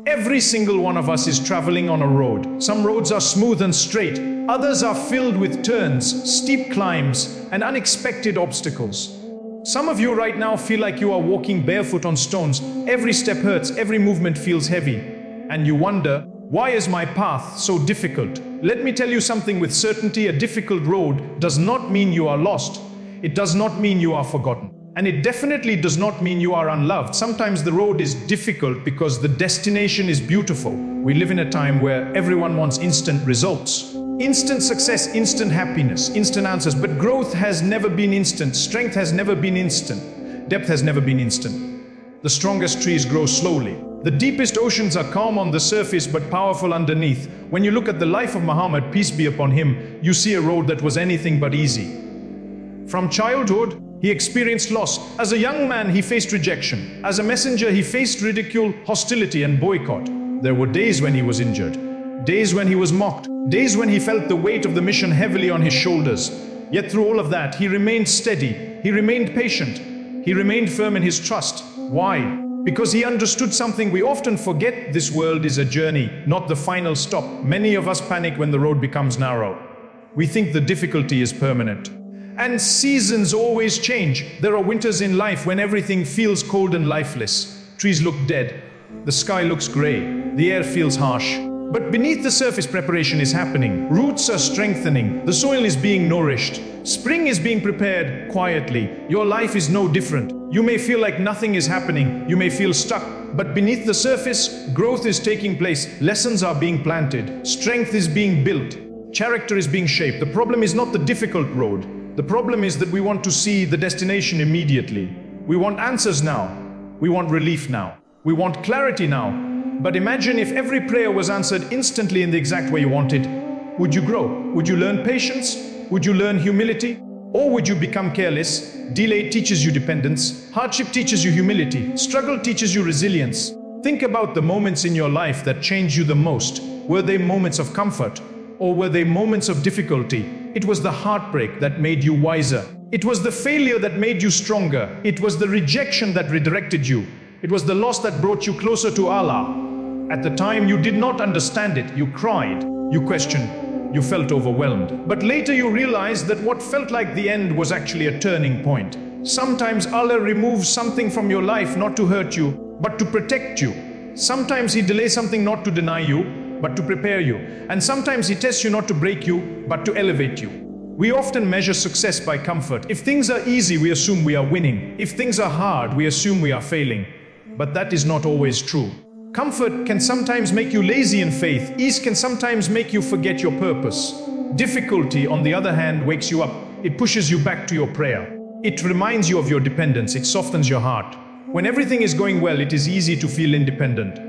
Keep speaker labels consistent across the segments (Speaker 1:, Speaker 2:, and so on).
Speaker 1: Every single one of us is traveling on a road. Some roads are smooth and straight. Others are filled with turns, steep climbs, and unexpected obstacles. Some of you right now feel like you are walking barefoot on stones. Every step hurts, every movement feels heavy. And you wonder, why is my path so difficult? Let me tell you something with certainty. A difficult road does not mean you are lost. It does not mean you are forgotten. And it definitely does not mean you are unloved. Sometimes the road is difficult because the destination is beautiful. We live in a time where everyone wants instant results. Instant success, instant happiness, instant answers. But growth has never been instant. Strength has never been instant. Depth has never been instant. The strongest trees grow slowly. The deepest oceans are calm on the surface but powerful underneath. When you look at the life of Muhammad, peace be upon him, you see a road that was anything but easy. From childhood, he experienced loss. As a young man, he faced rejection. As a messenger, he faced ridicule, hostility, and boycott. There were days when he was injured, days when he was mocked, days when he felt the weight of the mission heavily on his shoulders. Yet through all of that, he remained steady, he remained patient, he remained firm in his trust. Why? Because he understood something we often forget. This world is a journey, not the final stop. Many of us panic when the road becomes narrow. We think the difficulty is permanent. And seasons always change. There are winters in life when everything feels cold and lifeless. Trees look dead. The sky looks gray. The air feels harsh. But beneath the surface, preparation is happening. Roots are strengthening. The soil is being nourished. Spring is being prepared quietly. Your life is no different. You may feel like nothing is happening. You may feel stuck. But beneath the surface, growth is taking place. Lessons are being planted. Strength is being built. Character is being shaped. The problem is not the difficult road. The problem is that we want to see the destination immediately. We want answers now. We want relief now. We want clarity now. But imagine if every prayer was answered instantly in the exact way you wanted. Would you grow? Would you learn patience? Would you learn humility? Or would you become careless? Delay teaches you dependence. Hardship teaches you humility. Struggle teaches you resilience. Think about the moments in your life that changed you the most. Were they moments of comfort? Or were they moments of difficulty? It was the heartbreak that made you wiser. It was the failure that made you stronger. It was the rejection that redirected you. It was the loss that brought you closer to Allah. At the time, you did not understand it. You cried. You questioned. You felt overwhelmed. But later you realized that what felt like the end was actually a turning point. Sometimes Allah removes something from your life not to hurt you, but to protect you. Sometimes He delays something not to deny you, but to prepare you. And sometimes He tests you not to break you, but to elevate you. We often measure success by comfort. If things are easy, we assume we are winning. If things are hard, we assume we are failing. But that is not always true. Comfort can sometimes make you lazy in faith. Ease can sometimes make you forget your purpose. Difficulty, on the other hand, wakes you up. It pushes you back to your prayer. It reminds you of your dependence. It softens your heart. When everything is going well, it is easy to feel independent.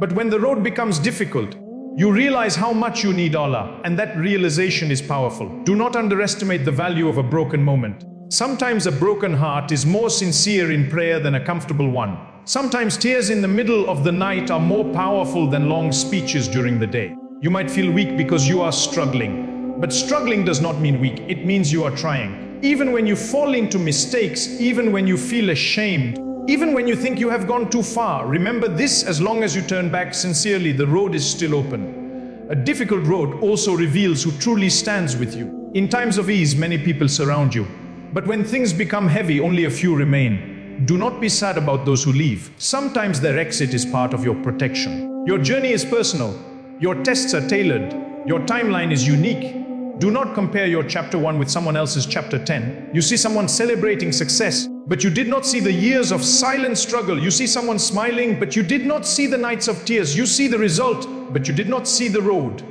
Speaker 1: But when the road becomes difficult, you realize how much you need Allah, and that realization is powerful. Do not underestimate the value of a broken moment. Sometimes a broken heart is more sincere in prayer than a comfortable one. Sometimes tears in the middle of the night are more powerful than long speeches during the day. You might feel weak because you are struggling. But struggling does not mean weak. It means you are trying. Even when you fall into mistakes, even when you feel ashamed, even when you think you have gone too far, remember this: as long as you turn back sincerely, the road is still open. A difficult road also reveals who truly stands with you. In times of ease, many people surround you. But when things become heavy, only a few remain. Do not be sad about those who leave. Sometimes their exit is part of your protection. Your journey is personal. Your tests are tailored. Your timeline is unique. Do not compare your chapter 1 with someone else's chapter 10. You see someone celebrating success, but you did not see the years of silent struggle. You see someone smiling, but you did not see the nights of tears. You see the result, but you did not see the road.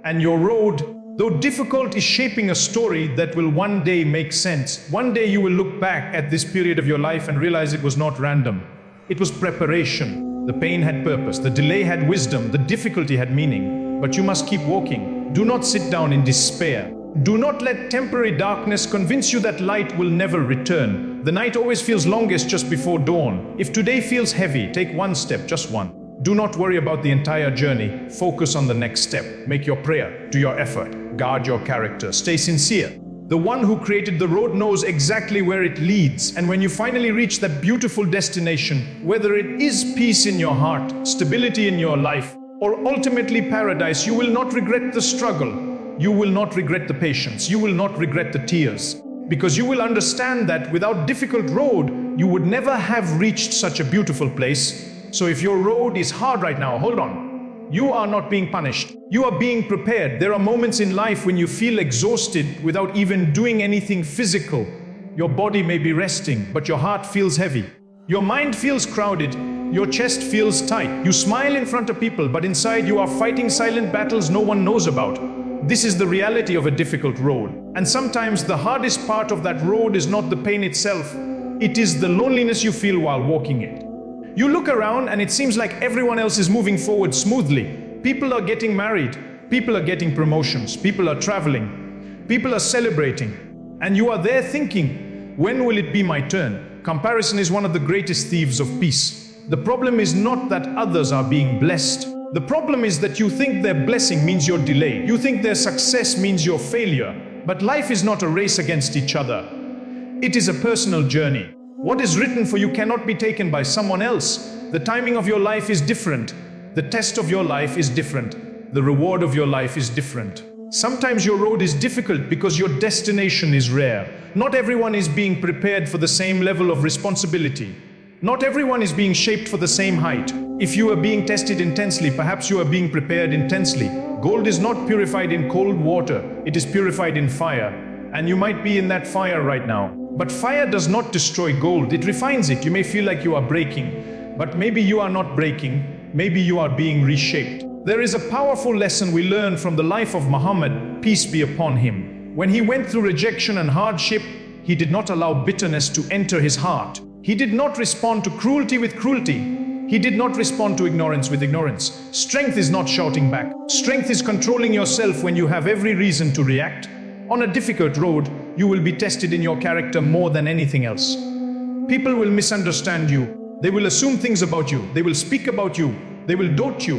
Speaker 1: And your road, though difficult, is shaping a story that will one day make sense. One day you will look back at this period of your life and realize it was not random. It was preparation. The pain had purpose. The delay had wisdom. The difficulty had meaning. But you must keep walking. Do not sit down in despair. Do not let temporary darkness convince you that light will never return. The night always feels longest just before dawn. If today feels heavy, take one step, just one. Do not worry about the entire journey. Focus on the next step. Make your prayer, do your effort, guard your character, stay sincere. The one who created the road knows exactly where it leads. And when you finally reach that beautiful destination, whether it is peace in your heart, stability in your life, or ultimately paradise, you will not regret the struggle. You will not regret the patience. You will not regret the tears. Because you will understand that without difficult road, you would never have reached such a beautiful place. So if your road is hard right now, hold on. You are not being punished. You are being prepared. There are moments in life when you feel exhausted without even doing anything physical. Your body may be resting, but your heart feels heavy. Your mind feels crowded. Your chest feels tight. You smile in front of people, but inside you are fighting silent battles no one knows about. This is the reality of a difficult road. And sometimes the hardest part of that road is not the pain itself. It is the loneliness you feel while walking it. You look around and it seems like everyone else is moving forward smoothly. People are getting married. People are getting promotions. People are traveling. People are celebrating. And you are there thinking, when will it be my turn? Comparison is one of the greatest thieves of peace. The problem is not that others are being blessed. The problem is that you think their blessing means your delay. You think their success means your failure. But life is not a race against each other. It is a personal journey. What is written for you cannot be taken by someone else. The timing of your life is different. The test of your life is different. The reward of your life is different. Sometimes your road is difficult because your destination is rare. Not everyone is being prepared for the same level of responsibility. Not everyone is being shaped for the same height. If you are being tested intensely, perhaps you are being prepared intensely. Gold is not purified in cold water. It is purified in fire. And you might be in that fire right now. But fire does not destroy gold, it refines it. You may feel like you are breaking, but maybe you are not breaking, maybe you are being reshaped. There is a powerful lesson we learn from the life of Muhammad, peace be upon him. When he went through rejection and hardship, he did not allow bitterness to enter his heart. He did not respond to cruelty with cruelty. He did not respond to ignorance with ignorance. Strength is not shouting back. Strength is controlling yourself when you have every reason to react. On a difficult road, you will be tested in your character more than anything else. People will misunderstand you. They will assume things about you. They will speak about you. They will dote you.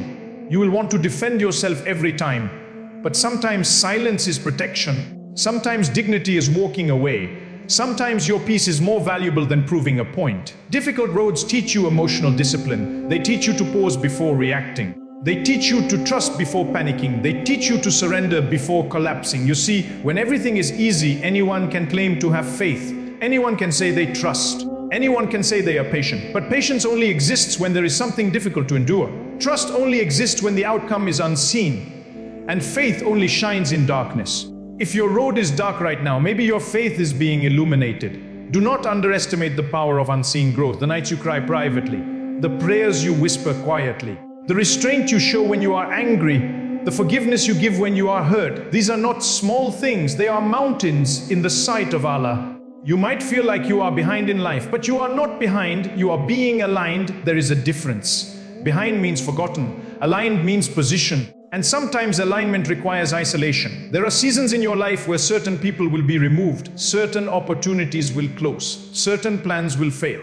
Speaker 1: You will want to defend yourself every time. But sometimes silence is protection. Sometimes dignity is walking away. Sometimes your peace is more valuable than proving a point. Difficult roads teach you emotional discipline. They teach you to pause before reacting. They teach you to trust before panicking. They teach you to surrender before collapsing. You see, when everything is easy, anyone can claim to have faith. Anyone can say they trust. Anyone can say they are patient. But patience only exists when there is something difficult to endure. Trust only exists when the outcome is unseen. And faith only shines in darkness. If your road is dark right now, maybe your faith is being illuminated. Do not underestimate the power of unseen growth. The nights you cry privately. The prayers you whisper quietly. The restraint you show when you are angry, the forgiveness you give when you are hurt. These are not small things, they are mountains in the sight of Allah. You might feel like you are behind in life, but you are not behind, you are being aligned. There is a difference. Behind means forgotten, aligned means position. And sometimes alignment requires isolation. There are seasons in your life where certain people will be removed, certain opportunities will close, certain plans will fail.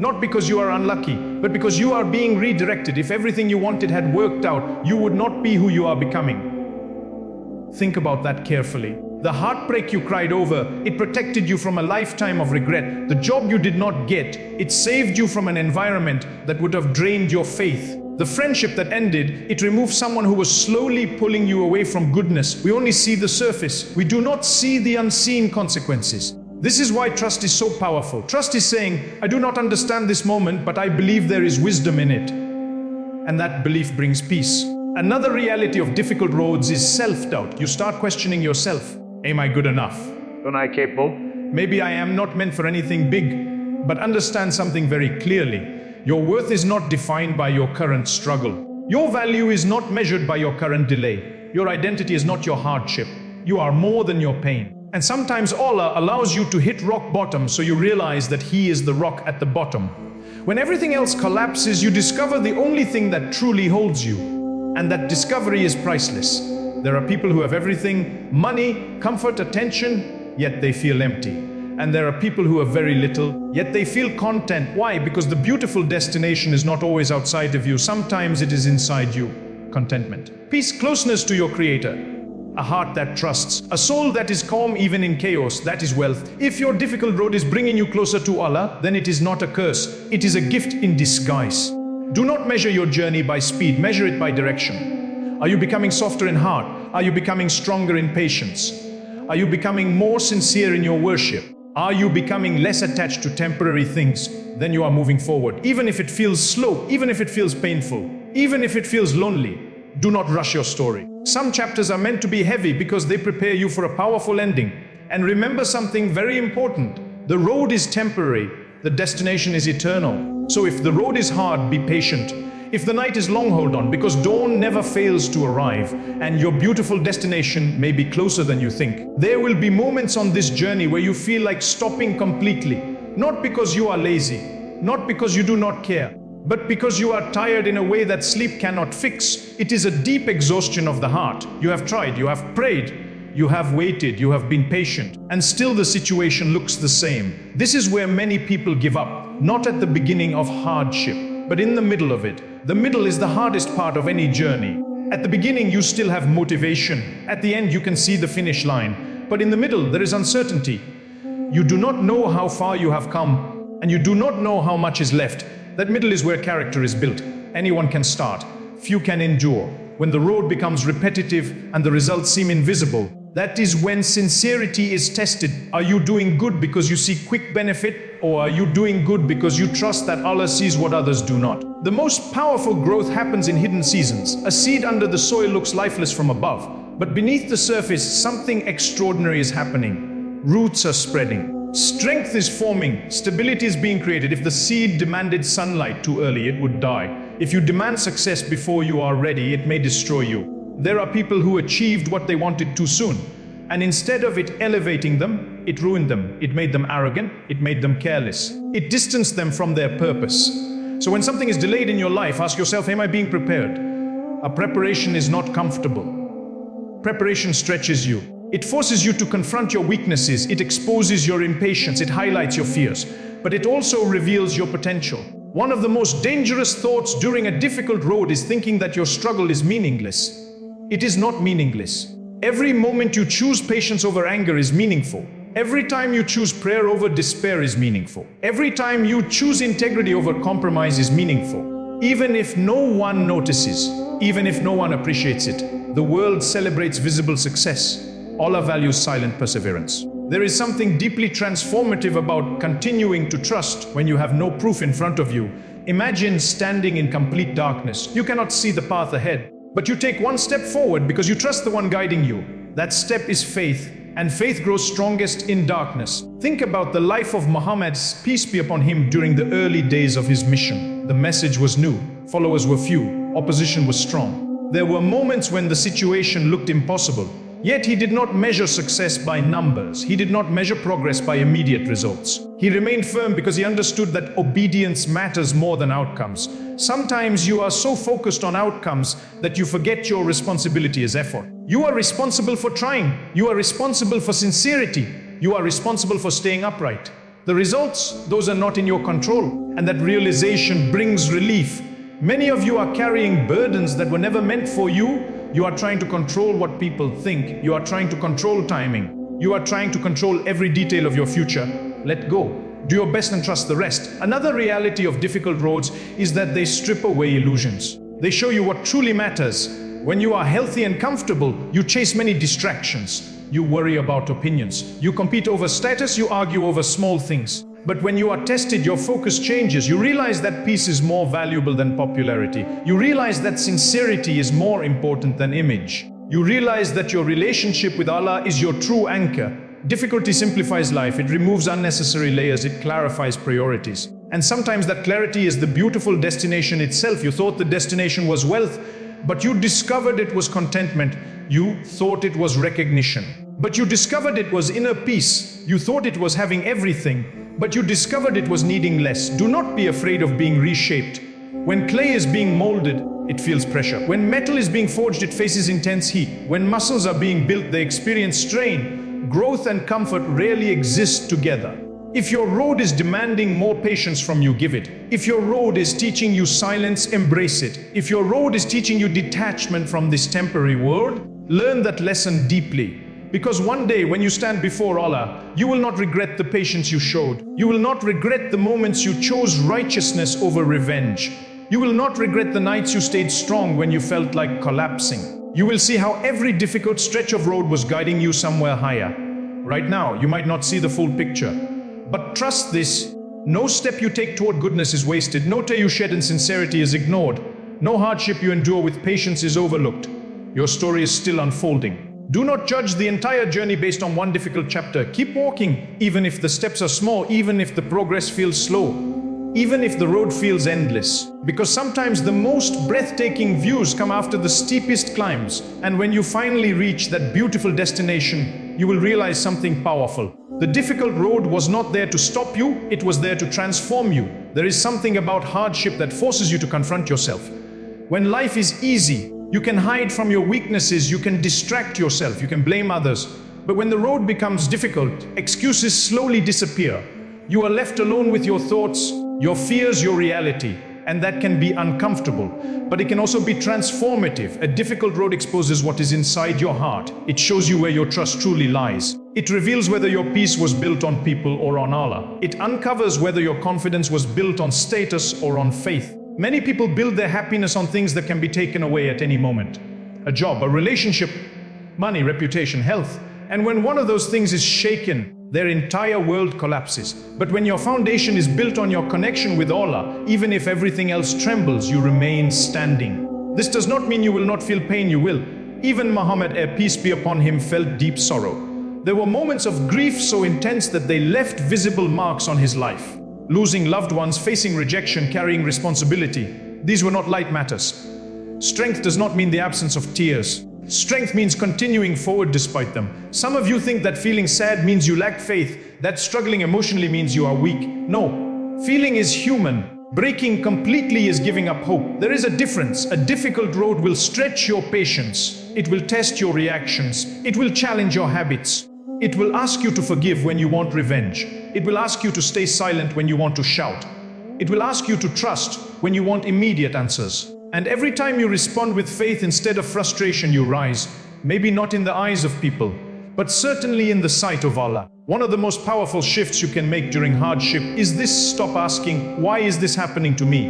Speaker 1: Not because you are unlucky, but because you are being redirected. If everything you wanted had worked out, you would not be who you are becoming. Think about that carefully. The heartbreak you cried over, it protected you from a lifetime of regret. The job you did not get, it saved you from an environment that would have drained your faith. The friendship that ended, it removed someone who was slowly pulling you away from goodness. We only see the surface. We do not see the unseen consequences. This is why trust is so powerful. Trust is saying, I do not understand this moment, but I believe there is wisdom in it. And that belief brings peace. Another reality of difficult roads is self-doubt. You start questioning yourself. Am I good enough? Am I capable? Maybe I am not meant for anything big. But understand something very clearly. Your worth is not defined by your current struggle. Your value is not measured by your current delay. Your identity is not your hardship. You are more than your pain. And sometimes Allah allows you to hit rock bottom so you realize that He is the rock at the bottom. When everything else collapses, you discover the only thing that truly holds you. And that discovery is priceless. There are people who have everything, money, comfort, attention, yet they feel empty. And there are people who have very little, yet they feel content. Why? Because the beautiful destination is not always outside of you. Sometimes it is inside you. Contentment. Peace, closeness to your Creator. A heart that trusts, a soul that is calm even in chaos, that is wealth. If your difficult road is bringing you closer to Allah, then it is not a curse, it is a gift in disguise. Do not measure your journey by speed, measure it by direction. Are you becoming softer in heart? Are you becoming stronger in patience? Are you becoming more sincere in your worship? Are you becoming less attached to temporary things? Then you are moving forward. Even if it feels slow, even if it feels painful, even if it feels lonely, do not rush your story. Some chapters are meant to be heavy because they prepare you for a powerful ending. And remember something very important. The road is temporary, the destination is eternal. So if the road is hard, be patient. If the night is long, hold on, because dawn never fails to arrive, and your beautiful destination may be closer than you think. There will be moments on this journey where you feel like stopping completely, not because you are lazy, not because you do not care, but because you are tired in a way that sleep cannot fix. It is a deep exhaustion of the heart. You have tried, you have prayed, you have waited, you have been patient, and still the situation looks the same. This is where many people give up, not at the beginning of hardship, but in the middle of it. The middle is the hardest part of any journey. At the beginning, you still have motivation. At the end, you can see the finish line. But in the middle, there is uncertainty. You do not know how far you have come, and you do not know how much is left. That middle is where character is built. Anyone can start. Few can endure. When the road becomes repetitive and the results seem invisible, that is when sincerity is tested. Are you doing good because you see quick benefit, or are you doing good because you trust that Allah sees what others do not? The most powerful growth happens in hidden seasons. A seed under the soil looks lifeless from above, but beneath the surface, something extraordinary is happening. Roots are spreading. Strength is forming. Stability is being created. If the seed demanded sunlight too early, it would die. If you demand success before you are ready, it may destroy you. There are people who achieved what they wanted too soon, and instead of it elevating them, it ruined them. It made them arrogant, it made them careless. It distanced them from their purpose. So when something is delayed in your life, ask yourself, am I being prepared? A preparation is not comfortable. Preparation stretches you. It forces you to confront your weaknesses, it exposes your impatience, it highlights your fears, but it also reveals your potential. One of the most dangerous thoughts during a difficult road is thinking that your struggle is meaningless. It is not meaningless. Every moment you choose patience over anger is meaningful. Every time you choose prayer over despair is meaningful. Every time you choose integrity over compromise is meaningful. Even if no one notices, even if no one appreciates it, the world celebrates visible success. Allah values silent perseverance. There is something deeply transformative about continuing to trust when you have no proof in front of you. Imagine standing in complete darkness. You cannot see the path ahead, but you take one step forward because you trust the one guiding you. That step is faith, and faith grows strongest in darkness. Think about the life of Muhammad, peace be upon him, during the early days of his mission. The message was new, followers were few, opposition was strong. There were moments when the situation looked impossible. Yet he did not measure success by numbers. He did not measure progress by immediate results. He remained firm because he understood that obedience matters more than outcomes. Sometimes you are so focused on outcomes that you forget your responsibility as effort. You are responsible for trying. You are responsible for sincerity. You are responsible for staying upright. The results, those are not in your control. And that realization brings relief. Many of you are carrying burdens that were never meant for you. You are trying to control what people think. You are trying to control timing. You are trying to control every detail of your future. Let go. Do your best and trust the rest. Another reality of difficult roads is that they strip away illusions. They show you what truly matters. When you are healthy and comfortable, you chase many distractions. You worry about opinions. You compete over status. You argue over small things. But when you are tested, your focus changes. You realize that peace is more valuable than popularity. You realize that sincerity is more important than image. You realize that your relationship with Allah is your true anchor. Difficulty simplifies life. It removes unnecessary layers. It clarifies priorities. And sometimes that clarity is the beautiful destination itself. You thought the destination was wealth, but you discovered it was contentment. You thought it was recognition, but you discovered it was inner peace. You thought it was having everything, but you discovered it was needing less. Do not be afraid of being reshaped. When clay is being molded, it feels pressure. When metal is being forged, it faces intense heat. When muscles are being built, they experience strain. Growth and comfort rarely exist together. If your road is demanding more patience from you, give it. If your road is teaching you silence, embrace it. If your road is teaching you detachment from this temporary world, Learn that lesson deeply. Because one day when you stand before Allah, you will not regret the patience you showed. You will not regret the moments you chose righteousness over revenge. You will not regret the nights you stayed strong when you felt like collapsing. You will see how every difficult stretch of road was guiding you somewhere higher. Right now, you might not see the full picture. But trust this, no step you take toward goodness is wasted. No tear you shed in sincerity is ignored. No hardship you endure with patience is overlooked. Your story is still unfolding. Do not judge the entire journey based on one difficult chapter. Keep walking, even if the steps are small, even if the progress feels slow, even if the road feels endless. Because sometimes the most breathtaking views come after the steepest climbs. And when you finally reach that beautiful destination, you will realize something powerful. The difficult road was not there to stop you, it was there to transform you. There is something about hardship that forces you to confront yourself. When life is easy, you can hide from your weaknesses, you can distract yourself, you can blame others. But when the road becomes difficult, excuses slowly disappear. You are left alone with your thoughts, your fears, your reality. And that can be uncomfortable, but it can also be transformative. A difficult road exposes what is inside your heart. It shows you where your trust truly lies. It reveals whether your peace was built on people or on Allah. It uncovers whether your confidence was built on status or on faith. Many people build their happiness on things that can be taken away at any moment. A job, a relationship, money, reputation, health. And when one of those things is shaken, their entire world collapses. But when your foundation is built on your connection with Allah, even if everything else trembles, you remain standing. This does not mean you will not feel pain, you will. Even Muhammad, peace be upon him, felt deep sorrow. There were moments of grief so intense that they left visible marks on his life. Losing loved ones, facing rejection, carrying responsibility. These were not light matters. Strength does not mean the absence of tears. Strength means continuing forward despite them. Some of you think that feeling sad means you lack faith, that struggling emotionally means you are weak. No, feeling is human. Breaking completely is giving up hope. There is a difference. A difficult road will stretch your patience. It will test your reactions. It will challenge your habits. It will ask you to forgive when you want revenge. It will ask you to stay silent when you want to shout. It will ask you to trust when you want immediate answers. And every time you respond with faith instead of frustration, you rise. Maybe not in the eyes of people, but certainly in the sight of Allah. One of the most powerful shifts you can make during hardship is this: stop asking, why is this happening to me?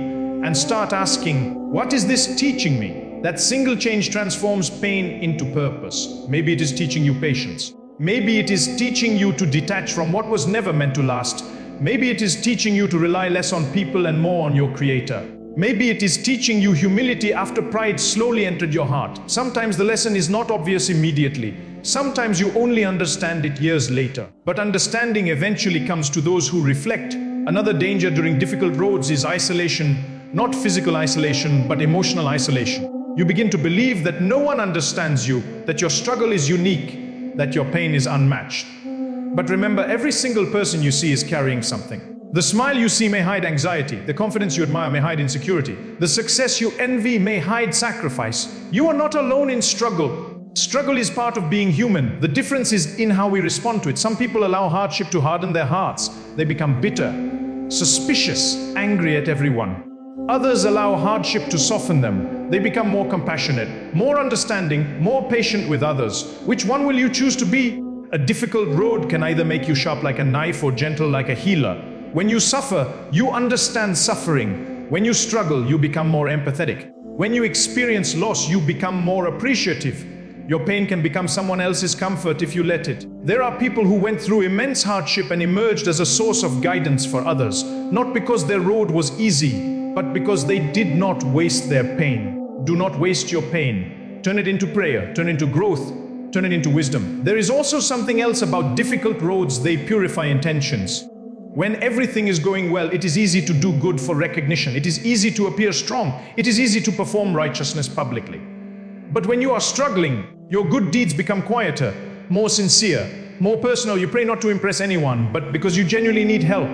Speaker 1: And start asking, what is this teaching me? That single change transforms pain into purpose. Maybe it is teaching you patience. Maybe it is teaching you to detach from what was never meant to last. Maybe it is teaching you to rely less on people and more on your Creator. Maybe it is teaching you humility after pride slowly entered your heart. Sometimes the lesson is not obvious immediately. Sometimes you only understand it years later. But understanding eventually comes to those who reflect. Another danger during difficult roads is isolation. Not physical isolation, but emotional isolation. You begin to believe that no one understands you, that your struggle is unique, that your pain is unmatched. But remember, every single person you see is carrying something. The smile you see may hide anxiety. The confidence you admire may hide insecurity. The success you envy may hide sacrifice. You are not alone in struggle. Struggle is part of being human. The difference is in how we respond to it. Some people allow hardship to harden their hearts. They become bitter, suspicious, angry at everyone. Others allow hardship to soften them. They become more compassionate, more understanding, more patient with others. Which one will you choose to be? A difficult road can either make you sharp like a knife or gentle like a healer. When you suffer, you understand suffering. When you struggle, you become more empathetic. When you experience loss, you become more appreciative. Your pain can become someone else's comfort if you let it. There are people who went through immense hardship and emerged as a source of guidance for others, not because their road was easy, but because they did not waste their pain. Do not waste your pain. Turn it into prayer, turn it into growth, turn it into wisdom. There is also something else about difficult roads: they purify intentions. When everything is going well, it is easy to do good for recognition. It is easy to appear strong. It is easy to perform righteousness publicly. But when you are struggling, your good deeds become quieter, more sincere, more personal. You pray not to impress anyone, but because you genuinely need help.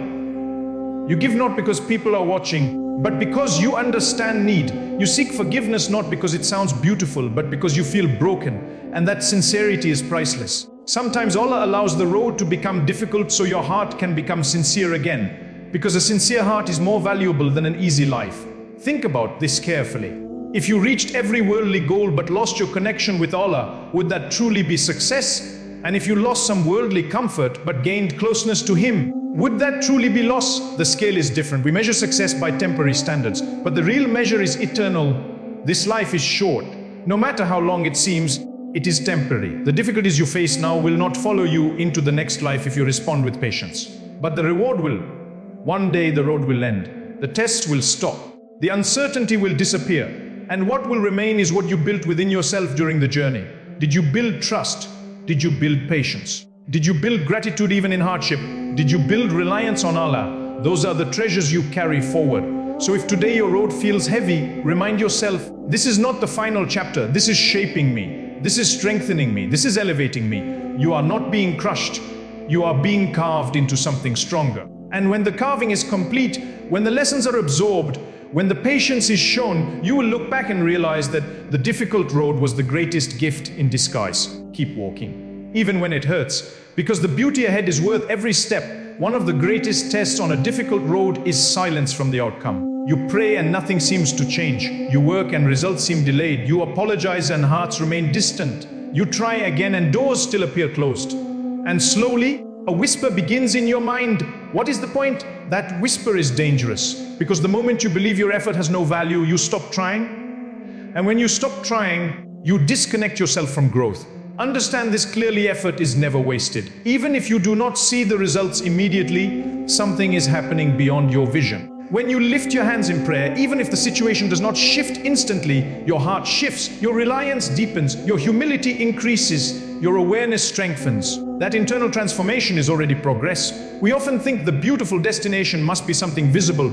Speaker 1: You give not because people are watching, but because you understand need. You seek forgiveness not because it sounds beautiful, but because you feel broken, and that sincerity is priceless. Sometimes Allah allows the road to become difficult so your heart can become sincere again, because a sincere heart is more valuable than an easy life. Think about this carefully. If you reached every worldly goal but lost your connection with Allah, would that truly be success? And if you lost some worldly comfort but gained closeness to Him, would that truly be loss? The scale is different. We measure success by temporary standards, but the real measure is eternal. This life is short. No matter how long it seems, it is temporary. The difficulties you face now will not follow you into the next life if you respond with patience. But the reward will. One day the road will end. The test will stop. The uncertainty will disappear. And what will remain is what you built within yourself during the journey. Did you build trust? Did you build patience? Did you build gratitude even in hardship? Did you build reliance on Allah? Those are the treasures you carry forward. So if today your road feels heavy, remind yourself, this is not the final chapter. This is shaping me. This is strengthening me. This is elevating me. You are not being crushed. You are being carved into something stronger. And when the carving is complete, when the lessons are absorbed, when the patience is shown, you will look back and realize that the difficult road was the greatest gift in disguise. Keep walking, even when it hurts, because the beauty ahead is worth every step. One of the greatest tests on a difficult road is silence from the outcome. You pray and nothing seems to change. You work and results seem delayed. You apologize and hearts remain distant. You try again and doors still appear closed. And slowly, a whisper begins in your mind. What is the point? That whisper is dangerous, because the moment you believe your effort has no value, you stop trying. And when you stop trying, you disconnect yourself from growth. Understand this clearly: effort is never wasted. Even if you do not see the results immediately, something is happening beyond your vision. When you lift your hands in prayer, even if the situation does not shift instantly, your heart shifts, your reliance deepens, your humility increases, your awareness strengthens. That internal transformation is already progress. We often think the beautiful destination must be something visible: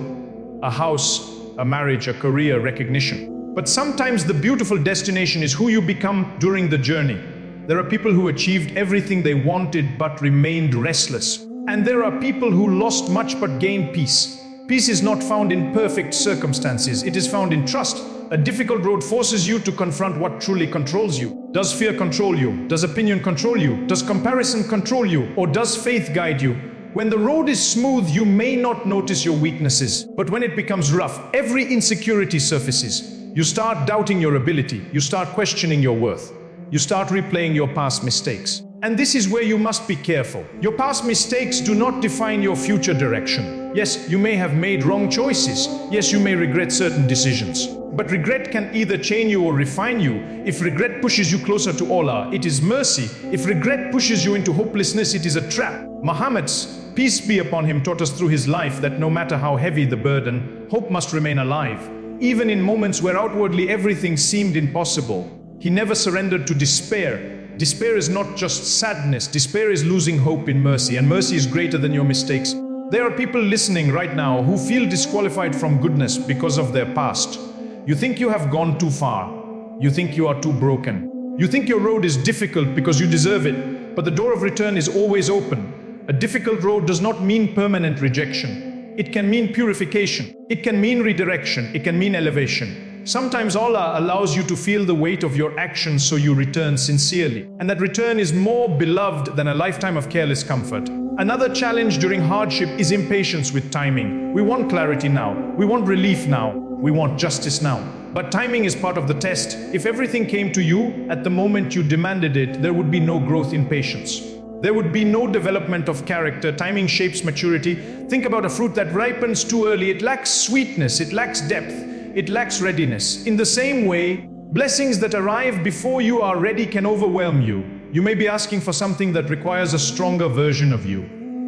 Speaker 1: a house, a marriage, a career, recognition. But sometimes the beautiful destination is who you become during the journey. There are people who achieved everything they wanted but remained restless. And there are people who lost much but gained peace. Peace is not found in perfect circumstances, it is found in trust. A difficult road forces you to confront what truly controls you. Does fear control you? Does opinion control you? Does comparison control you? Or does faith guide you? When the road is smooth, you may not notice your weaknesses. But when it becomes rough, every insecurity surfaces. You start doubting your ability. You start questioning your worth. You start replaying your past mistakes. And this is where you must be careful. Your past mistakes do not define your future direction. Yes, you may have made wrong choices. Yes, you may regret certain decisions. But regret can either chain you or refine you. If regret pushes you closer to Allah, it is mercy. If regret pushes you into hopelessness, it is a trap. Muhammad's, peace be upon him, taught us through his life that no matter how heavy the burden, hope must remain alive. Even in moments where outwardly everything seemed impossible, he never surrendered to despair. Despair is not just sadness. Despair is losing hope in mercy, and mercy is greater than your mistakes. There are people listening right now who feel disqualified from goodness because of their past. You think you have gone too far. You think you are too broken. You think your road is difficult because you deserve it, but the door of return is always open. A difficult road does not mean permanent rejection. It can mean purification. It can mean redirection. It can mean elevation. Sometimes Allah allows you to feel the weight of your actions so you return sincerely. And that return is more beloved than a lifetime of careless comfort. Another challenge during hardship is impatience with timing. We want clarity now. We want relief now. We want justice now. But timing is part of the test. If everything came to you at the moment you demanded it, there would be no growth in patience. There would be no development of character. Timing shapes maturity. Think about a fruit that ripens too early. It lacks sweetness. It lacks depth. It lacks readiness. In the same way, blessings that arrive before you are ready can overwhelm you. You may be asking for something that requires a stronger version of you.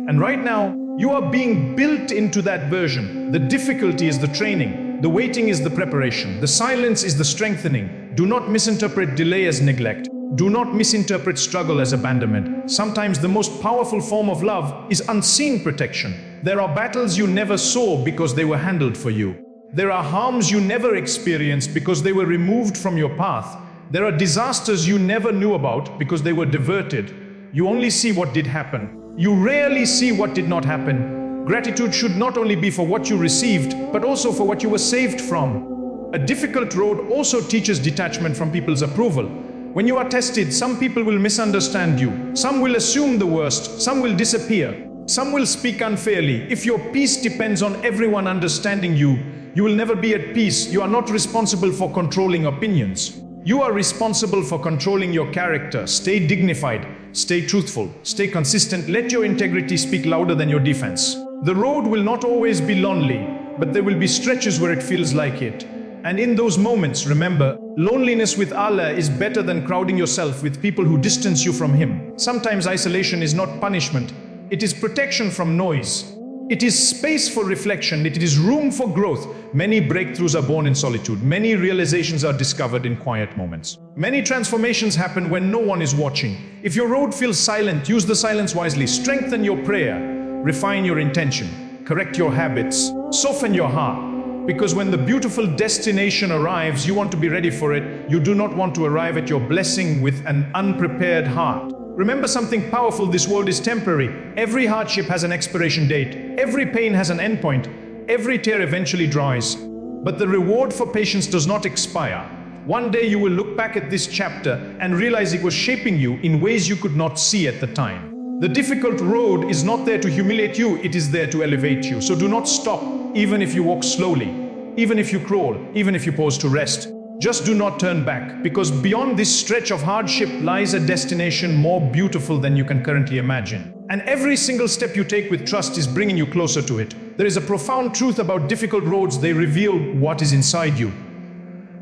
Speaker 1: And right now, you are being built into that version. The difficulty is the training. The waiting is the preparation. The silence is the strengthening. Do not misinterpret delay as neglect. Do not misinterpret struggle as abandonment. Sometimes the most powerful form of love is unseen protection. There are battles you never saw because they were handled for you. There are harms you never experienced because they were removed from your path. There are disasters you never knew about because they were diverted. You only see what did happen. You rarely see what did not happen. Gratitude should not only be for what you received, but also for what you were saved from. A difficult road also teaches detachment from people's approval. When you are tested, some people will misunderstand you. Some will assume the worst. Some will disappear. Some will speak unfairly. If your peace depends on everyone understanding you, You will never be at peace. You are not responsible for controlling opinions. You are responsible for controlling your character. Stay dignified, stay truthful, stay consistent. Let your integrity speak louder than your defense. The road will not always be lonely, but there will be stretches where it feels like it. And in those moments, remember, loneliness with Allah is better than crowding yourself with people who distance you from Him. Sometimes isolation is not punishment. It is protection from noise. It is space for reflection. It is room for growth. Many breakthroughs are born in solitude. Many realizations are discovered in quiet moments. Many transformations happen when no one is watching. If your road feels silent, use the silence wisely. Strengthen your prayer. Refine your intention. Correct your habits. Soften your heart. Because when the beautiful destination arrives, you want to be ready for it. You do not want to arrive at your blessing with an unprepared heart. Remember something powerful, this world is temporary. Every hardship has an expiration date. Every pain has an endpoint. Every tear eventually dries. But the reward for patience does not expire. One day you will look back at this chapter and realize it was shaping you in ways you could not see at the time. The difficult road is not there to humiliate you, it is there to elevate you. So do not stop, even if you walk slowly, even if you crawl, even if you pause to rest. Just do not turn back, because beyond this stretch of hardship lies a destination more beautiful than you can currently imagine. And every single step you take with trust is bringing you closer to it. There is a profound truth about difficult roads. They reveal what is inside you.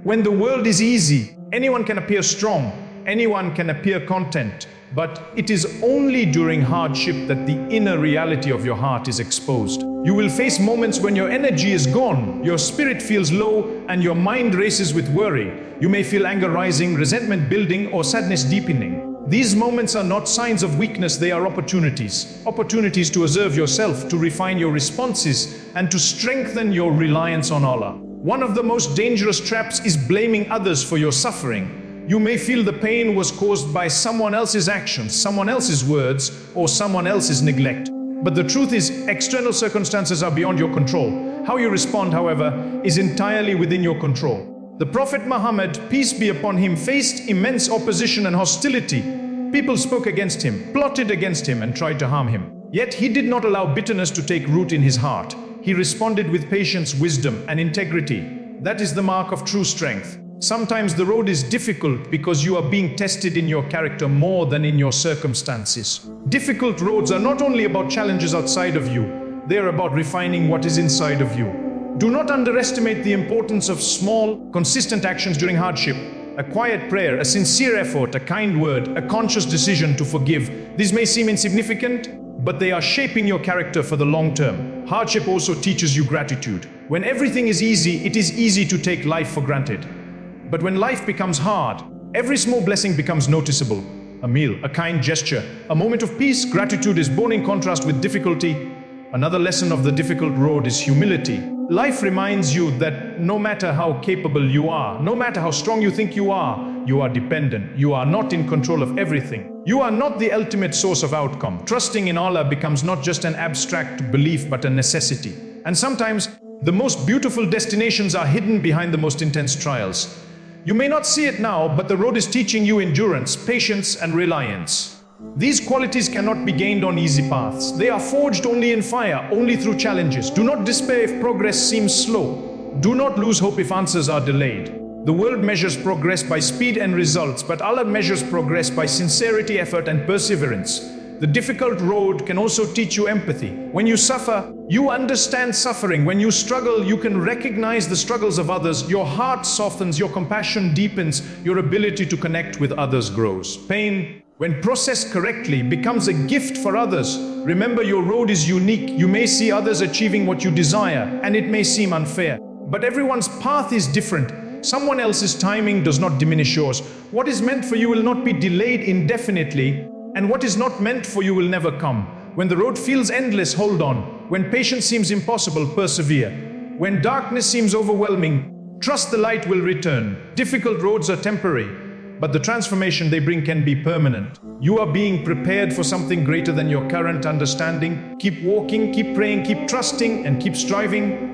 Speaker 1: When the world is easy, anyone can appear strong, anyone can appear content. But it is only during hardship that the inner reality of your heart is exposed. You will face moments when your energy is gone, your spirit feels low, and your mind races with worry. You may feel anger rising, resentment building, or sadness deepening. These moments are not signs of weakness, they are opportunities. Opportunities to observe yourself, to refine your responses, and to strengthen your reliance on Allah. One of the most dangerous traps is blaming others for your suffering. You may feel the pain was caused by someone else's actions, someone else's words, or someone else's neglect. But the truth is, external circumstances are beyond your control. How you respond, however, is entirely within your control. The Prophet Muhammad, peace be upon him, faced immense opposition and hostility. People spoke against him, plotted against him, and tried to harm him. Yet he did not allow bitterness to take root in his heart. He responded with patience, wisdom, and integrity. That is the mark of true strength. Sometimes the road is difficult because you are being tested in your character more than in your circumstances. Difficult roads are not only about challenges outside of you, they are about refining what is inside of you. Do not underestimate the importance of small, consistent actions during hardship. A quiet prayer, a sincere effort, a kind word, a conscious decision to forgive. These may seem insignificant, but they are shaping your character for the long term. Hardship also teaches you gratitude. When everything is easy, it is easy to take life for granted. But when life becomes hard, every small blessing becomes noticeable. A meal, a kind gesture, a moment of peace. Gratitude is born in contrast with difficulty. Another lesson of the difficult road is humility. Life reminds you that no matter how capable you are, no matter how strong you think you are dependent. You are not in control of everything. You are not the ultimate source of outcome. Trusting in Allah becomes not just an abstract belief, but a necessity. And sometimes, the most beautiful destinations are hidden behind the most intense trials. You may not see it now, but the road is teaching you endurance, patience, and reliance. These qualities cannot be gained on easy paths. They are forged only in fire, only through challenges. Do not despair if progress seems slow. Do not lose hope if answers are delayed. The world measures progress by speed and results, but Allah measures progress by sincerity, effort, and perseverance. The difficult road can also teach you empathy. When you suffer, you understand suffering. When you struggle, you can recognize the struggles of others. Your heart softens, your compassion deepens, your ability to connect with others grows. Pain, when processed correctly, becomes a gift for others. Remember, your road is unique. You may see others achieving what you desire, and it may seem unfair. But everyone's path is different. Someone else's timing does not diminish yours. What is meant for you will not be delayed indefinitely, and what is not meant for you will never come. When the road feels endless, hold on. When patience seems impossible, persevere. When darkness seems overwhelming, trust the light will return. Difficult roads are temporary, but the transformation they bring can be permanent. You are being prepared for something greater than your current understanding. Keep walking, keep praying, keep trusting, and keep striving.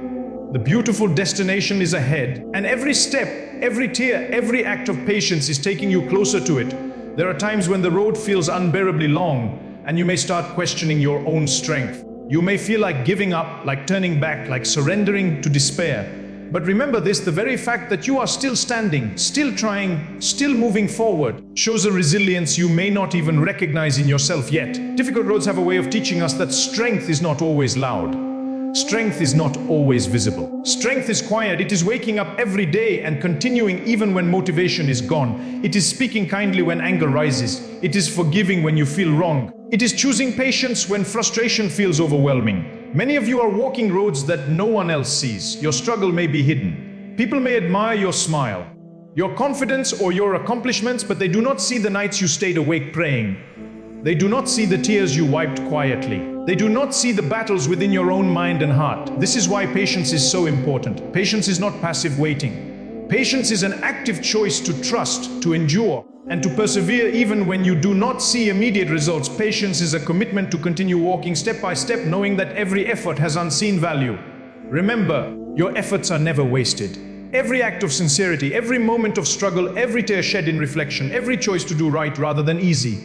Speaker 1: The beautiful destination is ahead, and every step, every tear, every act of patience is taking you closer to it. There are times when the road feels unbearably long, and you may start questioning your own strength. You may feel like giving up, like turning back, like surrendering to despair. But remember this, the very fact that you are still standing, still trying, still moving forward, shows a resilience you may not even recognize in yourself yet. Difficult roads have a way of teaching us that strength is not always loud. Strength is not always visible. Strength is quiet. It is waking up every day and continuing even when motivation is gone. It is speaking kindly when anger rises. It is forgiving when you feel wrong. It is choosing patience when frustration feels overwhelming. Many of you are walking roads that no one else sees. Your struggle may be hidden. People may admire your smile, your confidence or your accomplishments, but they do not see the nights you stayed awake praying. They do not see the tears you wiped quietly. They do not see the battles within your own mind and heart. This is why patience is so important. Patience is not passive waiting. Patience is an active choice to trust, to endure, and to persevere even when you do not see immediate results. Patience is a commitment to continue walking step by step, knowing that every effort has unseen value. Remember, your efforts are never wasted. Every act of sincerity, every moment of struggle, every tear shed in reflection, every choice to do right rather than easy,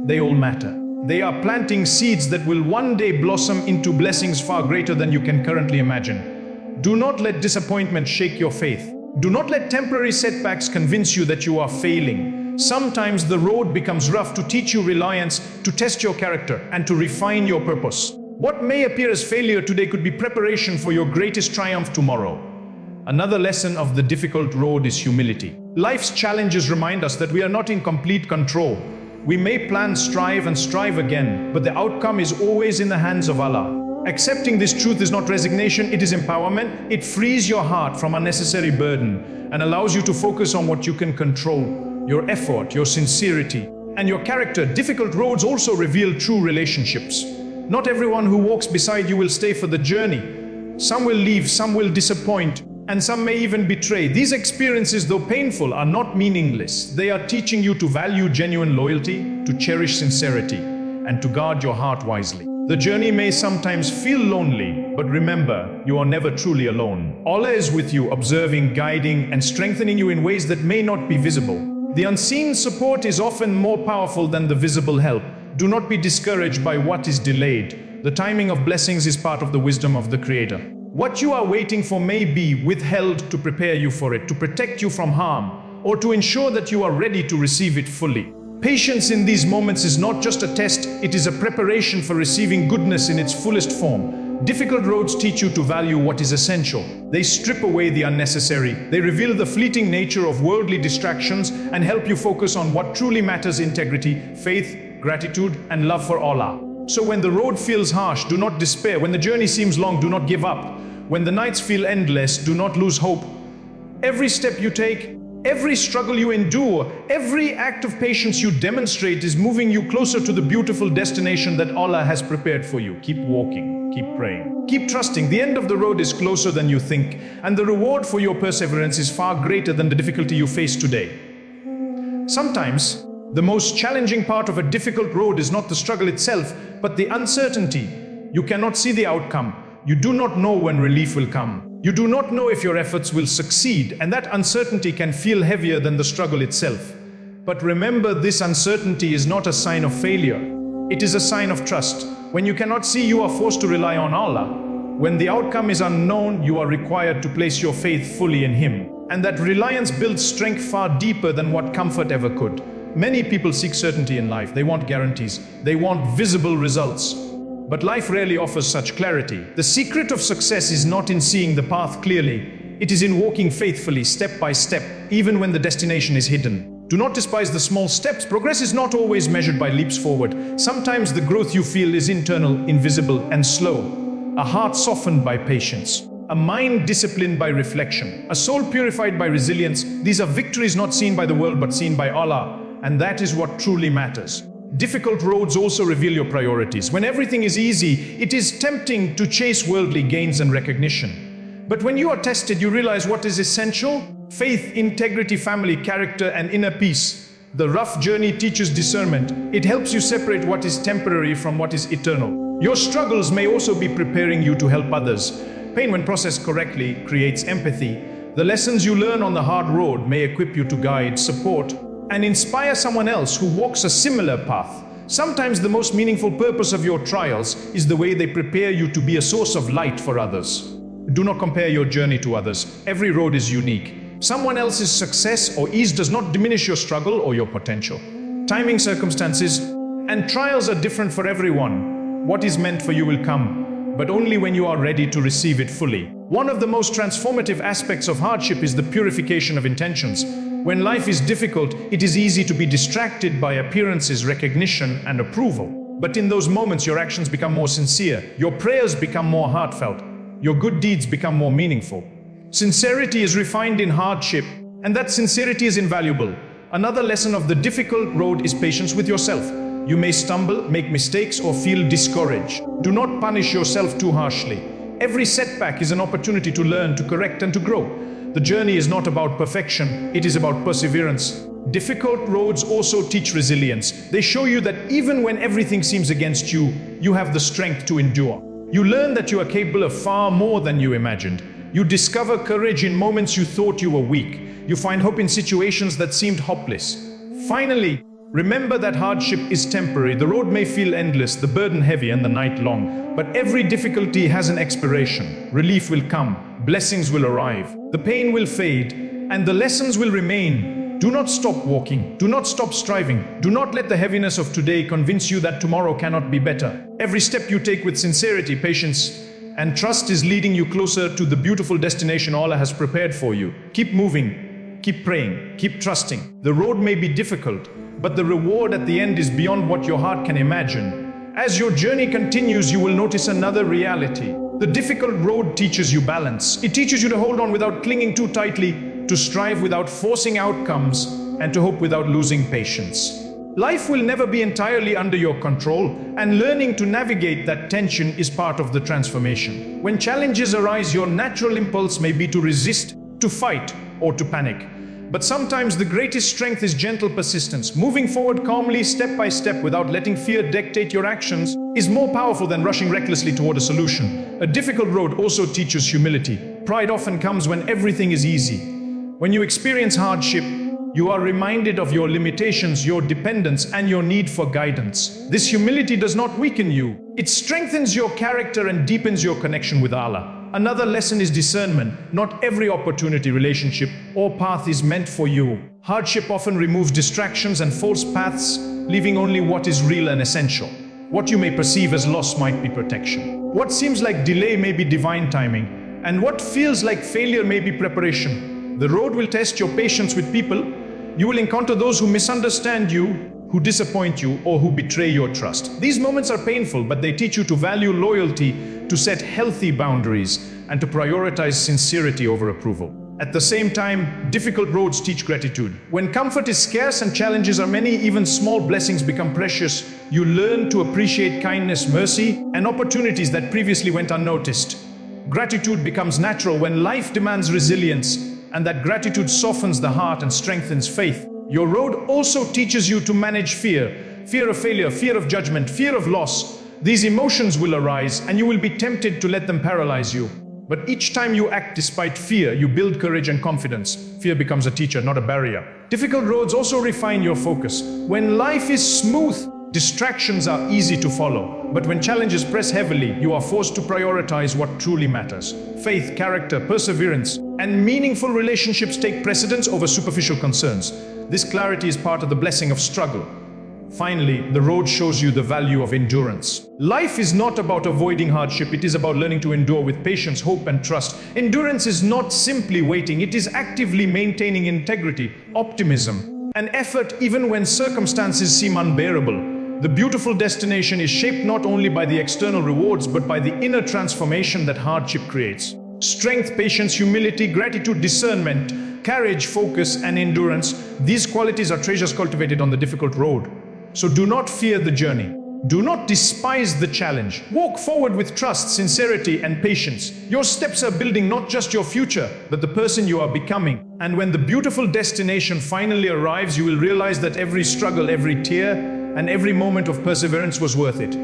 Speaker 1: they all matter. They are planting seeds that will one day blossom into blessings far greater than you can currently imagine. Do not let disappointment shake your faith. Do not let temporary setbacks convince you that you are failing. Sometimes the road becomes rough to teach you reliance, to test your character, and to refine your purpose. What may appear as failure today could be preparation for your greatest triumph tomorrow. Another lesson of the difficult road is humility. Life's challenges remind us that we are not in complete control. We may plan, strive, and strive again, but the outcome is always in the hands of Allah. Accepting this truth is not resignation, it is empowerment. It frees your heart from unnecessary burden and allows you to focus on what you can control, your effort, your sincerity, and your character. Difficult roads also reveal true relationships. Not everyone who walks beside you will stay for the journey. Some will leave, some will disappoint, and some may even betray. These experiences, though painful, are not meaningless. They are teaching you to value genuine loyalty, to cherish sincerity, and to guard your heart wisely. The journey may sometimes feel lonely, but remember, you are never truly alone. Allah is with you, observing, guiding, and strengthening you in ways that may not be visible. The unseen support is often more powerful than the visible help. Do not be discouraged by what is delayed. The timing of blessings is part of the wisdom of the Creator. What you are waiting for may be withheld to prepare you for it, to protect you from harm, or to ensure that you are ready to receive it fully. Patience in these moments is not just a test, it is a preparation for receiving goodness in its fullest form. Difficult roads teach you to value what is essential. They strip away the unnecessary. They reveal the fleeting nature of worldly distractions and help you focus on what truly matters: integrity, faith, gratitude, and love for Allah. So when the road feels harsh, do not despair. When the journey seems long, do not give up. When the nights feel endless, do not lose hope. Every step you take, every struggle you endure, every act of patience you demonstrate is moving you closer to the beautiful destination that Allah has prepared for you. Keep walking, keep praying, keep trusting. The end of the road is closer than you think, and the reward for your perseverance is far greater than the difficulty you face today. Sometimes, the most challenging part of a difficult road is not the struggle itself, but the uncertainty. You cannot see the outcome. You do not know when relief will come. You do not know if your efforts will succeed, and that uncertainty can feel heavier than the struggle itself. But remember, this uncertainty is not a sign of failure. It is a sign of trust. When you cannot see, you are forced to rely on Allah. When the outcome is unknown, you are required to place your faith fully in Him. And that reliance builds strength far deeper than what comfort ever could. Many people seek certainty in life. They want guarantees. They want visible results. But life rarely offers such clarity. The secret of success is not in seeing the path clearly. It is in walking faithfully, step by step, even when the destination is hidden. Do not despise the small steps. Progress is not always measured by leaps forward. Sometimes the growth you feel is internal, invisible, and slow. A heart softened by patience. A mind disciplined by reflection. A soul purified by resilience. These are victories not seen by the world but seen by Allah. And that is what truly matters. Difficult roads also reveal your priorities. When everything is easy, it is tempting to chase worldly gains and recognition. But when you are tested, you realize what is essential: faith, integrity, family, character, and inner peace. The rough journey teaches discernment. It helps you separate what is temporary from what is eternal. Your struggles may also be preparing you to help others. Pain, when processed correctly, creates empathy. The lessons you learn on the hard road may equip you to guide, support, and inspire someone else who walks a similar path. Sometimes the most meaningful purpose of your trials is the way they prepare you to be a source of light for others. Do not compare your journey to others. Every road is unique. Someone else's success or ease does not diminish your struggle or your potential. Timing, circumstances, and trials are different for everyone. What is meant for you will come, but only when you are ready to receive it fully. One of the most transformative aspects of hardship is the purification of intentions. When life is difficult, it is easy to be distracted by appearances, recognition, and approval. But in those moments, your actions become more sincere, your prayers become more heartfelt, your good deeds become more meaningful. Sincerity is refined in hardship, and that sincerity is invaluable. Another lesson of the difficult road is patience with yourself. You may stumble, make mistakes, or feel discouraged. Do not punish yourself too harshly. Every setback is an opportunity to learn, to correct, and to grow. The journey is not about perfection, it is about perseverance. Difficult roads also teach resilience. They show you that even when everything seems against you, you have the strength to endure. You learn that you are capable of far more than you imagined. You discover courage in moments you thought you were weak. You find hope in situations that seemed hopeless. Finally, remember that hardship is temporary. The road may feel endless, the burden heavy, and the night long. But every difficulty has an expiration. Relief will come, blessings will arrive, the pain will fade, and the lessons will remain. Do not stop walking. Do not stop striving. Do not let the heaviness of today convince you that tomorrow cannot be better. Every step you take with sincerity, patience, and trust is leading you closer to the beautiful destination Allah has prepared for you. Keep moving, keep praying, keep trusting. The road may be difficult, but the reward at the end is beyond what your heart can imagine. As your journey continues, you will notice another reality. The difficult road teaches you balance. It teaches you to hold on without clinging too tightly, to strive without forcing outcomes, and to hope without losing patience. Life will never be entirely under your control, and learning to navigate that tension is part of the transformation. When challenges arise, your natural impulse may be to resist, to fight, or to panic. But sometimes the greatest strength is gentle persistence. Moving forward calmly, step by step, without letting fear dictate your actions, is more powerful than rushing recklessly toward a solution. A difficult road also teaches humility. Pride often comes when everything is easy. When you experience hardship, you are reminded of your limitations, your dependence, and your need for guidance. This humility does not weaken you. It strengthens your character and deepens your connection with Allah. Another lesson is discernment. Not every opportunity, relationship, or path is meant for you. Hardship often removes distractions and false paths, leaving only what is real and essential. What you may perceive as loss might be protection. What seems like delay may be divine timing, and what feels like failure may be preparation. The road will test your patience with people. You will encounter those who misunderstand you, who disappoint you, or who betray your trust. These moments are painful, but they teach you to value loyalty, to set healthy boundaries, and to prioritize sincerity over approval. At the same time, difficult roads teach gratitude. When comfort is scarce and challenges are many, even small blessings become precious. You learn to appreciate kindness, mercy, and opportunities that previously went unnoticed. Gratitude becomes natural when life demands resilience, and that gratitude softens the heart and strengthens faith. Your road also teaches you to manage fear. Fear of failure, fear of judgment, fear of loss. These emotions will arise, and you will be tempted to let them paralyze you. But each time you act despite fear, you build courage and confidence. Fear becomes a teacher, not a barrier. Difficult roads also refine your focus. When life is smooth, distractions are easy to follow. But when challenges press heavily, you are forced to prioritize what truly matters. Faith, character, perseverance, and meaningful relationships take precedence over superficial concerns. This clarity is part of the blessing of struggle. Finally, the road shows you the value of endurance. Life is not about avoiding hardship, it is about learning to endure with patience, hope, and trust. Endurance is not simply waiting, it is actively maintaining integrity, optimism, and effort even when circumstances seem unbearable. The beautiful destination is shaped not only by the external rewards, but by the inner transformation that hardship creates. Strength, patience, humility, gratitude, discernment, courage, focus, and endurance, these qualities are treasures cultivated on the difficult road. So do not fear the journey. Do not despise the challenge. Walk forward with trust, sincerity, and patience. Your steps are building not just your future, but the person you are becoming. And when the beautiful destination finally arrives, you will realize that every struggle, every tear, and every moment of perseverance was worth it.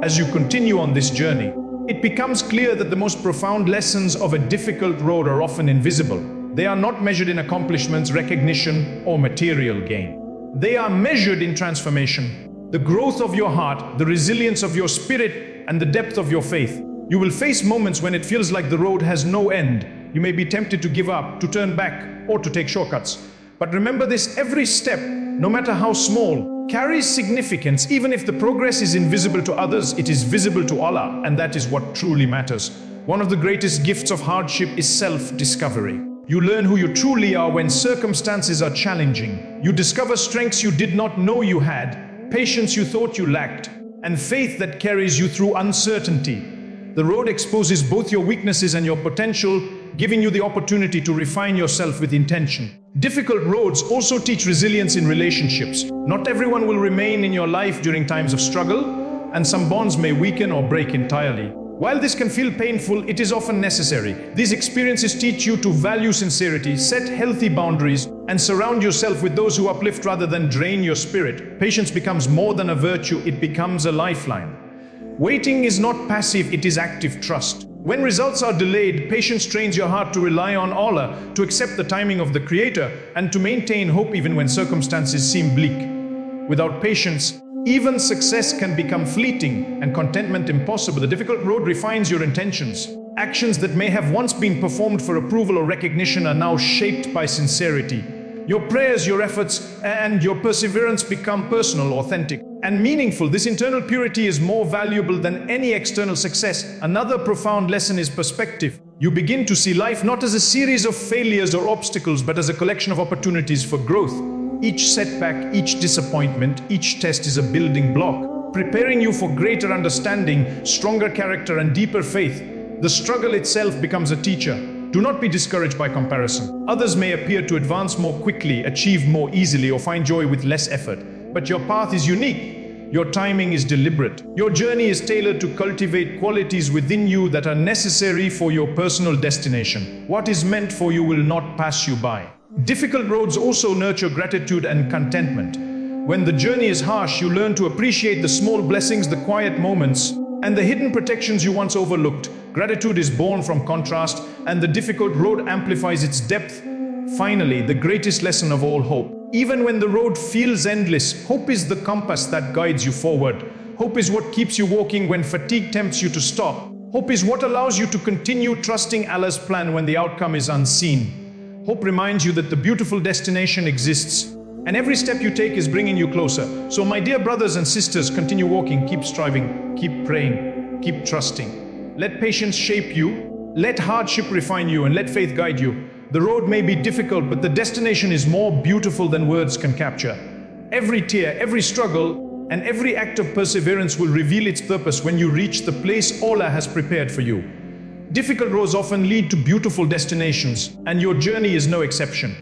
Speaker 1: As you continue on this journey, it becomes clear that the most profound lessons of a difficult road are often invisible. They are not measured in accomplishments, recognition, or material gain. They are measured in transformation, the growth of your heart, the resilience of your spirit, and the depth of your faith. You will face moments when it feels like the road has no end. You may be tempted to give up, to turn back, or to take shortcuts. But remember this, every step, no matter how small, carries significance. Even if the progress is invisible to others, it is visible to Allah, and that is what truly matters. One of the greatest gifts of hardship is self-discovery. You learn who you truly are when circumstances are challenging. You discover strengths you did not know you had, patience you thought you lacked, and faith that carries you through uncertainty. The road exposes both your weaknesses and your potential, giving you the opportunity to refine yourself with intention. Difficult roads also teach resilience in relationships. Not everyone will remain in your life during times of struggle, and some bonds may weaken or break entirely. While this can feel painful, it is often necessary. These experiences teach you to value sincerity, set healthy boundaries, and surround yourself with those who uplift rather than drain your spirit. Patience becomes more than a virtue, it becomes a lifeline. Waiting is not passive, it is active trust. When results are delayed, patience trains your heart to rely on Allah, to accept the timing of the Creator, and to maintain hope even when circumstances seem bleak. Without patience, even success can become fleeting and contentment impossible. The difficult road refines your intentions. Actions that may have once been performed for approval or recognition are now shaped by sincerity. Your prayers, your efforts, and your perseverance become personal, authentic, and meaningful. This internal purity is more valuable than any external success. Another profound lesson is perspective. You begin to see life not as a series of failures or obstacles, but as a collection of opportunities for growth. Each setback, each disappointment, each test is a building block, preparing you for greater understanding, stronger character, and deeper faith. The struggle itself becomes a teacher. Do not be discouraged by comparison. Others may appear to advance more quickly, achieve more easily, or find joy with less effort. But your path is unique. Your timing is deliberate. Your journey is tailored to cultivate qualities within you that are necessary for your personal destination. What is meant for you will not pass you by. Difficult roads also nurture gratitude and contentment. When the journey is harsh, you learn to appreciate the small blessings, the quiet moments, and the hidden protections you once overlooked. Gratitude is born from contrast, and the difficult road amplifies its depth. Finally, the greatest lesson of all, hope. Even when the road feels endless, hope is the compass that guides you forward. Hope is what keeps you walking when fatigue tempts you to stop. Hope is what allows you to continue trusting Allah's plan when the outcome is unseen. Hope reminds you that the beautiful destination exists, and every step you take is bringing you closer. So my dear brothers and sisters, continue walking, keep striving, keep praying, keep trusting. Let patience shape you, let hardship refine you, and let faith guide you. The road may be difficult, but the destination is more beautiful than words can capture. Every tear, every struggle, and every act of perseverance will reveal its purpose when you reach the place Allah has prepared for you. Difficult roads often lead to beautiful destinations, and your journey is no exception.